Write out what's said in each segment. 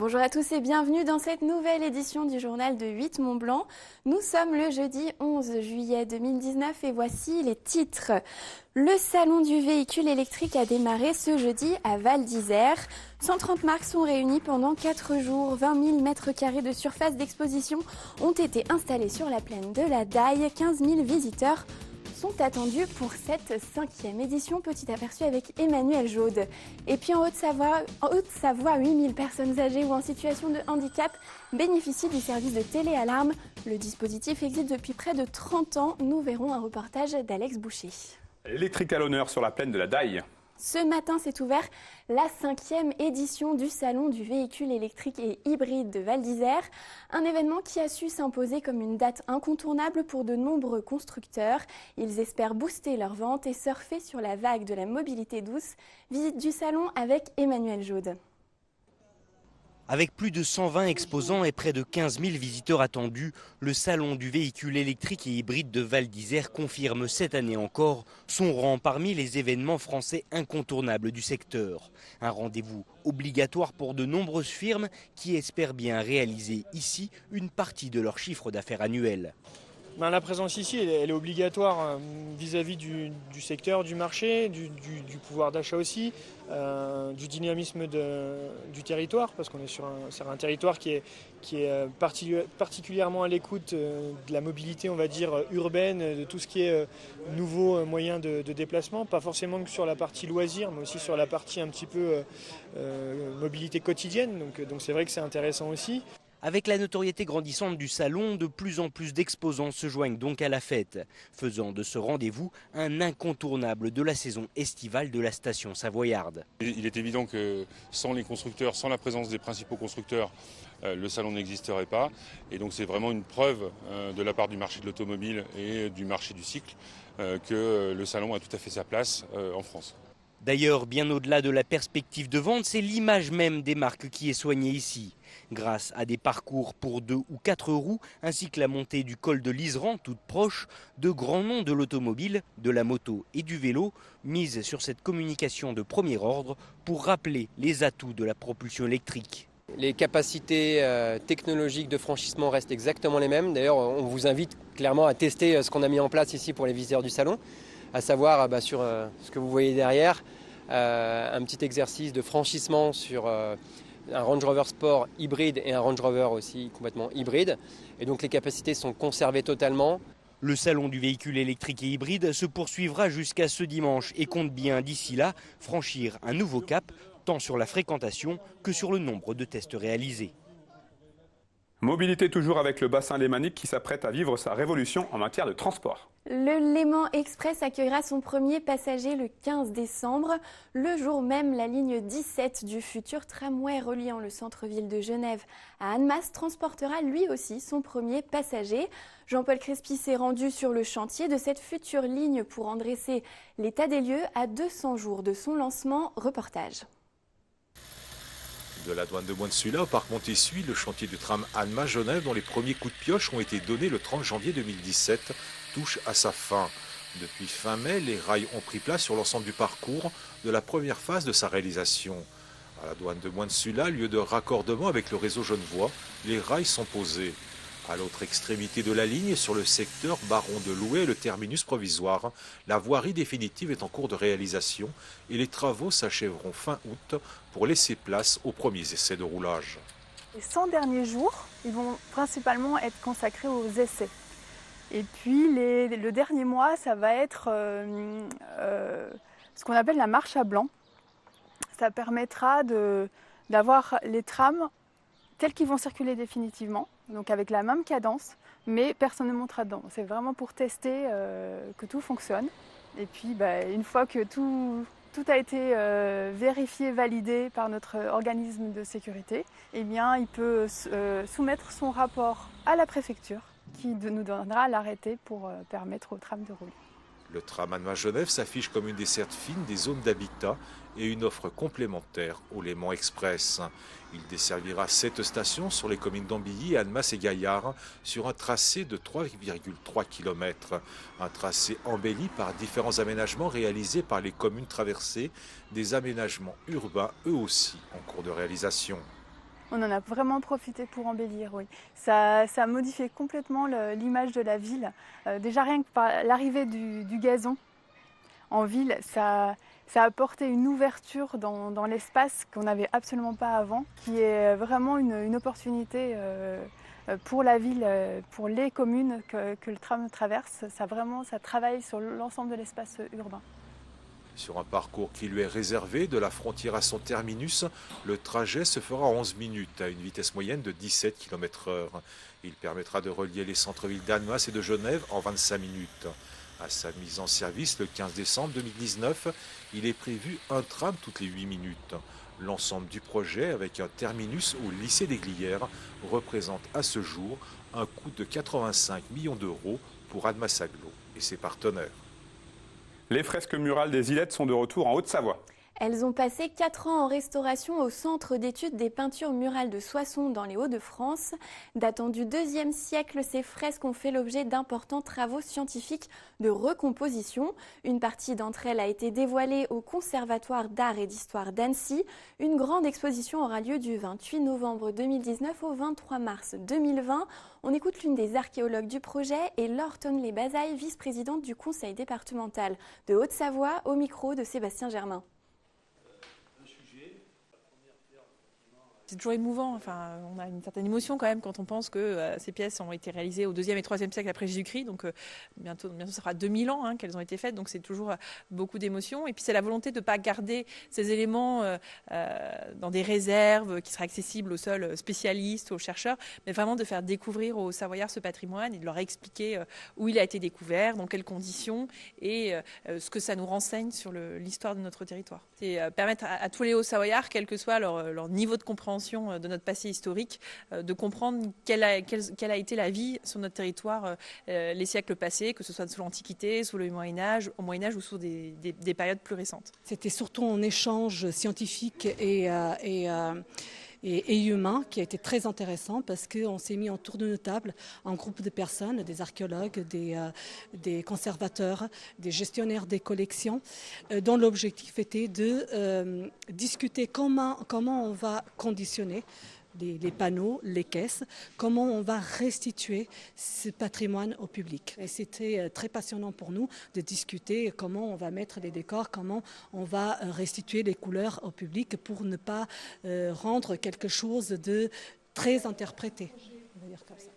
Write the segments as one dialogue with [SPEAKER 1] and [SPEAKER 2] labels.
[SPEAKER 1] Bonjour à tous et bienvenue dans cette nouvelle édition du journal de 8 Mont-Blanc. Nous sommes le jeudi 11 juillet 2019 et voici les titres. Le salon du véhicule électrique a démarré ce jeudi à Val d'Isère. 130 marques sont réunies pendant 4 jours. 20 000 mètres carrés de surface d'exposition ont été installés sur la plaine de la Daille. 15 000 visiteurs sont attendus pour cette 5e édition. Petit aperçu avec Emmanuel Jaude. Et puis en Haute-Savoie, 8000 personnes âgées ou en situation de handicap bénéficient du service de téléalarme. Le dispositif existe depuis près de 30 ans. Nous verrons un reportage d'Alex Boucher.
[SPEAKER 2] Électrique à l'honneur sur la plaine de la Daille.
[SPEAKER 1] Ce matin s'est ouvert la 5e édition du Salon du véhicule électrique et hybride de Val d'Isère. Un événement qui a su s'imposer comme une date incontournable pour de nombreux constructeurs. Ils espèrent booster leurs ventes et surfer sur la vague de la mobilité douce. Visite du salon avec Emmanuel Jaude.
[SPEAKER 3] Avec plus de 120 exposants et près de 15 000 visiteurs attendus, le salon du véhicule électrique et hybride de Val d'Isère confirme cette année encore son rang parmi les événements français incontournables du secteur. Un rendez-vous obligatoire pour de nombreuses firmes qui espèrent bien réaliser ici une partie de leur chiffre d'affaires annuel.
[SPEAKER 4] La présence ici, elle est obligatoire vis-à-vis du secteur, du marché, du pouvoir d'achat aussi, du dynamisme du territoire, parce qu'on est sur un territoire qui est particulièrement à l'écoute de la mobilité, on va dire, urbaine, de tout ce qui est nouveaux moyens de déplacement, pas forcément que sur la partie loisirs, mais aussi sur la partie un petit peu mobilité quotidienne, donc c'est vrai que c'est intéressant aussi.
[SPEAKER 3] Avec la notoriété grandissante du salon, de plus en plus d'exposants se joignent donc à la fête, faisant de ce rendez-vous un incontournable de la saison estivale de la station savoyarde.
[SPEAKER 5] Il est évident que sans les constructeurs, sans la présence des principaux constructeurs, le salon n'existerait pas. Et donc c'est vraiment une preuve de la part du marché de l'automobile et du marché du cycle que le salon a tout à fait sa place en France.
[SPEAKER 3] D'ailleurs, bien au-delà de la perspective de vente, c'est l'image même des marques qui est soignée ici. Grâce à des parcours pour 2 ou 4 roues, ainsi que la montée du col de l'Iseran, toute proche, de grands noms de l'automobile, de la moto et du vélo misent sur cette communication de premier ordre pour rappeler les atouts de la propulsion électrique.
[SPEAKER 6] Les capacités technologiques de franchissement restent exactement les mêmes. D'ailleurs, on vous invite clairement à tester ce qu'on a mis en place ici pour les visiteurs du salon, à savoir sur ce que vous voyez derrière, un petit exercice de franchissement sur un Range Rover Sport hybride et un Range Rover aussi complètement hybride. Et donc les capacités sont conservées totalement.
[SPEAKER 3] Le salon du véhicule électrique et hybride se poursuivra jusqu'à ce dimanche et compte bien d'ici là franchir un nouveau cap, tant sur la fréquentation que sur le nombre de tests réalisés.
[SPEAKER 2] Mobilité toujours avec le bassin lémanique qui s'apprête à vivre sa révolution en matière de transport.
[SPEAKER 1] Le Léman Express accueillera son premier passager le 15 décembre. Le jour même, la ligne 17 du futur tramway reliant le centre-ville de Genève à Annemasse transportera lui aussi son premier passager. Jean-Paul Crespy s'est rendu sur le chantier de cette future ligne pour en dresser l'état des lieux à 200 jours de son lancement. Reportage.
[SPEAKER 7] De la douane de Moine-Sula au parc Montessuie, le chantier du tram Annemasse-Genève, dont les premiers coups de pioche ont été donnés le 30 janvier 2017, touche à sa fin. Depuis fin mai, les rails ont pris place sur l'ensemble du parcours de la première phase de sa réalisation. À la douane de Moine-Sula, lieu de raccordement avec le réseau genevois, les rails sont posés. À l'autre extrémité de la ligne, sur le secteur Baron de Louet, le terminus provisoire, la voirie définitive est en cours de réalisation et les travaux s'achèveront fin août pour laisser place aux premiers essais de roulage.
[SPEAKER 8] Les 100 derniers jours, ils vont principalement être consacrés aux essais. Et puis le dernier mois, ça va être ce qu'on appelle la marche à blanc. Ça permettra d'avoir les trams tels qu'ils vont circuler définitivement, donc avec la même cadence, mais personne ne montera dedans. C'est vraiment pour tester que tout fonctionne. Et puis une fois que tout a été vérifié, validé par notre organisme de sécurité, eh bien, il peut soumettre son rapport à la préfecture qui nous donnera l'arrêté pour permettre au tram de rouler.
[SPEAKER 7] Le tram Annemasse-Genève s'affiche comme une desserte fine des zones d'habitat et une offre complémentaire au Léman Express. Il desservira 7 stations sur les communes d'Ambilly, Annemasse et Gaillard sur un tracé de 3,3 km. Un tracé embelli par différents aménagements réalisés par les communes traversées, des aménagements urbains eux aussi en cours de réalisation.
[SPEAKER 8] On en a vraiment profité pour embellir, oui. Ça a modifié complètement l'image de la ville. Déjà rien que par l'arrivée du gazon en ville, ça a apporté une ouverture dans l'espace qu'on n'avait absolument pas avant, qui est vraiment une opportunité pour la ville, pour les communes que le tram traverse. Ça travaille sur l'ensemble de l'espace urbain.
[SPEAKER 7] Sur un parcours qui lui est réservé, de la frontière à son terminus, le trajet se fera en 11 minutes à une vitesse moyenne de 17 km/h. Il permettra de relier les centres-villes d'Annemasse et de Genève en 25 minutes. À sa mise en service le 15 décembre 2019, il est prévu un tram toutes les 8 minutes. L'ensemble du projet, avec un terminus au lycée des Glières, représente à ce jour un coût de 85 millions d'euros pour Annemasse Agglo et ses partenaires.
[SPEAKER 2] Les fresques murales des Ilettes sont de retour en Haute-Savoie.
[SPEAKER 1] Elles ont passé 4 ans en restauration au Centre d'études des peintures murales de Soissons dans les Hauts-de-France. Datant du IIe siècle, ces fresques ont fait l'objet d'importants travaux scientifiques de recomposition. Une partie d'entre elles a été dévoilée au Conservatoire d'art et d'histoire d'Annecy. Une grande exposition aura lieu du 28 novembre 2019 au 23 mars 2020. On écoute l'une des archéologues du projet et Laure Tonley-Bazaille, vice-présidente du conseil départemental de Haute-Savoie, au micro de Sébastien Germain.
[SPEAKER 9] C'est toujours émouvant, enfin, on a une certaine émotion quand même quand on pense que ces pièces ont été réalisées au 2e et 3e siècle après Jésus-Christ, donc bientôt ça fera 2000 ans qu'elles ont été faites, donc c'est toujours beaucoup d'émotions. Et puis c'est la volonté de ne pas garder ces éléments dans des réserves qui seraient accessibles aux seuls spécialistes, aux chercheurs, mais vraiment de faire découvrir aux Savoyards ce patrimoine et de leur expliquer où il a été découvert, dans quelles conditions et ce que ça nous renseigne sur l'histoire de notre territoire. C'est permettre à tous les Hauts-Savoyards, quel que soit leur niveau de compréhension de notre passé historique, de comprendre quelle a été la vie sur notre territoire les siècles passés, que ce soit sous l'Antiquité, sous le Moyen-Âge, au Moyen-Âge ou sous des périodes plus récentes.
[SPEAKER 10] C'était surtout un échange scientifique et humain qui a été très intéressant parce qu'on s'est mis autour d'une table, un groupe de personnes, des archéologues, des conservateurs, des gestionnaires des collections, dont l'objectif était de discuter comment on va conditionner les panneaux, les caisses, comment on va restituer ce patrimoine au public. Et c'était très passionnant pour nous de discuter comment on va mettre les décors, comment on va restituer les couleurs au public pour ne pas rendre quelque chose de très interprété. On va dire comme ça.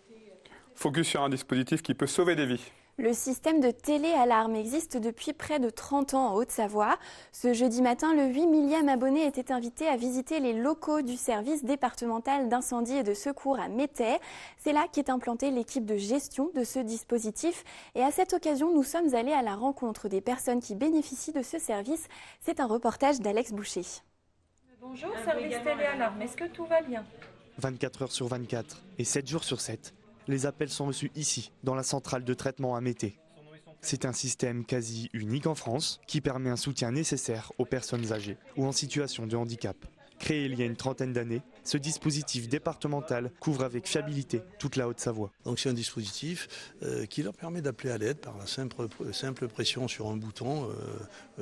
[SPEAKER 2] Focus sur un dispositif qui peut sauver des vies.
[SPEAKER 1] Le système de téléalarme existe depuis près de 30 ans en Haute-Savoie. Ce jeudi matin, le 8 millième abonné était invité à visiter les locaux du service départemental d'incendie et de secours à Métais. C'est là qu'est implantée l'équipe de gestion de ce dispositif. Et à cette occasion, nous sommes allés à la rencontre des personnes qui bénéficient de ce service. C'est un reportage d'Alex Boucher.
[SPEAKER 11] Bonjour, service téléalarme. Est-ce que tout va bien ?
[SPEAKER 12] 24 heures sur 24 et 7 jours sur 7. Les appels sont reçus ici, dans la centrale de traitement à Métais. C'est un système quasi unique en France qui permet un soutien nécessaire aux personnes âgées ou en situation de handicap. Créé il y a une trentaine d'années, ce dispositif départemental couvre avec fiabilité toute la Haute-Savoie.
[SPEAKER 13] Donc c'est un dispositif qui leur permet d'appeler à l'aide par la simple pression sur un bouton,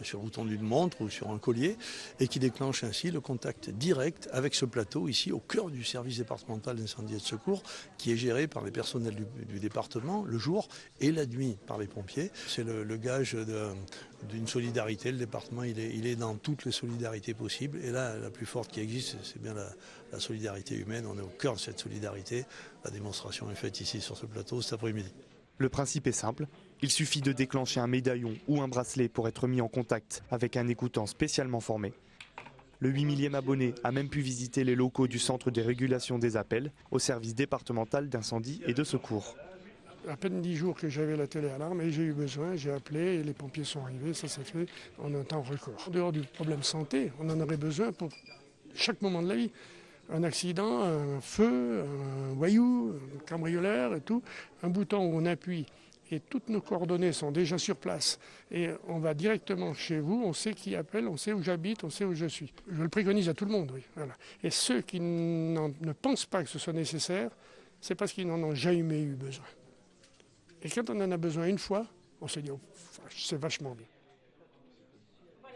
[SPEAKER 13] sur le bouton d'une montre ou sur un collier, et qui déclenche ainsi le contact direct avec ce plateau ici au cœur du service départemental d'incendie et de secours, qui est géré par les personnels du département le jour et la nuit par les pompiers. C'est le gage d'une solidarité. Le département il est dans toutes les solidarités possibles, et là la plus forte qui existe, c'est bien la solidarité humaine. On est au cœur de cette solidarité. La démonstration est faite ici sur ce plateau cet après-midi.
[SPEAKER 12] Le principe est simple, il suffit de déclencher un médaillon ou un bracelet pour être mis en contact avec un écoutant spécialement formé. Le 8 millième abonné a même pu visiter les locaux du Centre de régulation des appels au service départemental d'incendie et de secours.
[SPEAKER 14] À peine 10 jours que j'avais la téléalarme et j'ai eu besoin, j'ai appelé et les pompiers sont arrivés, ça s'est fait en un temps record. En dehors du problème santé, on en aurait besoin pour chaque moment de la vie. Un accident, un feu, un voyou, un cambrioleur et tout, un bouton où on appuie et toutes nos coordonnées sont déjà sur place et on va directement chez vous, on sait qui appelle, on sait où j'habite, on sait où je suis. Je le préconise à tout le monde, oui. Voilà. Et ceux qui ne pensent pas que ce soit nécessaire, c'est parce qu'ils n'en ont jamais eu besoin. Et quand on en a besoin une fois, on se dit oh, c'est vachement bien.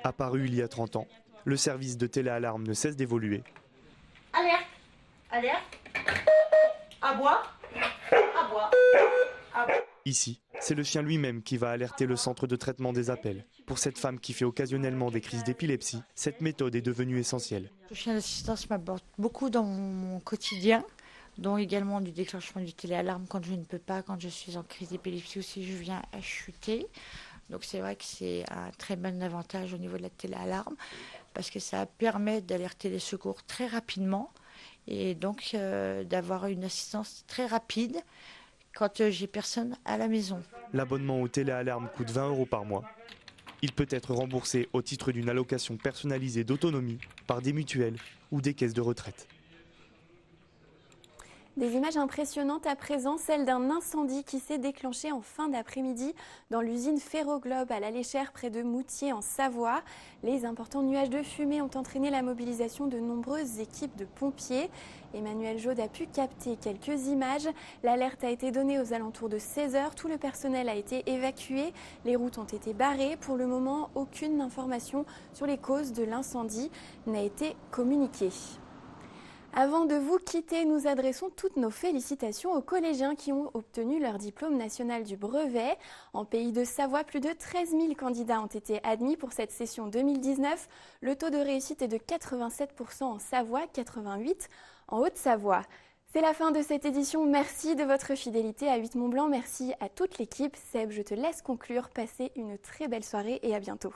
[SPEAKER 12] Apparu il y a 30 ans, le service de téléalarme ne cesse d'évoluer.
[SPEAKER 11] Alerte !
[SPEAKER 15] Alerte. Aboie. Aboie.
[SPEAKER 12] Ici, c'est le chien lui-même qui va alerter le centre de traitement des appels. Pour cette femme qui fait occasionnellement des crises d'épilepsie, cette méthode est devenue essentielle.
[SPEAKER 16] Le chien d'assistance m'apporte beaucoup dans mon quotidien, dont également du déclenchement du téléalarme quand je ne peux pas, quand je suis en crise d'épilepsie ou si je viens à chuter. Donc c'est vrai que c'est un très bon avantage au niveau de la téléalarme parce que ça permet d'alerter les secours très rapidement et donc d'avoir une assistance très rapide quand j'ai personne à la maison.
[SPEAKER 12] L'abonnement au téléalarme coûte 20 € par mois. Il peut être remboursé au titre d'une allocation personnalisée d'autonomie par des mutuelles ou des caisses de retraite.
[SPEAKER 1] Des images impressionnantes à présent, celle d'un incendie qui s'est déclenché en fin d'après-midi dans l'usine Ferroglobe à la Léchère près de Moutier en Savoie. Les importants nuages de fumée ont entraîné la mobilisation de nombreuses équipes de pompiers. Emmanuel Jaude a pu capter quelques images. L'alerte a été donnée aux alentours de 16 h. Tout le personnel a été évacué. Les routes ont été barrées. Pour le moment, aucune information sur les causes de l'incendie n'a été communiquée. Avant de vous quitter, nous adressons toutes nos félicitations aux collégiens qui ont obtenu leur diplôme national du brevet. En Pays de Savoie, plus de 13 000 candidats ont été admis pour cette session 2019. Le taux de réussite est de 87 % en Savoie, 88 % en Haute-Savoie. C'est la fin de cette édition. Merci de votre fidélité à 8 Mont Blanc. Merci à toute l'équipe. Seb, je te laisse conclure. Passez une très belle soirée et à bientôt.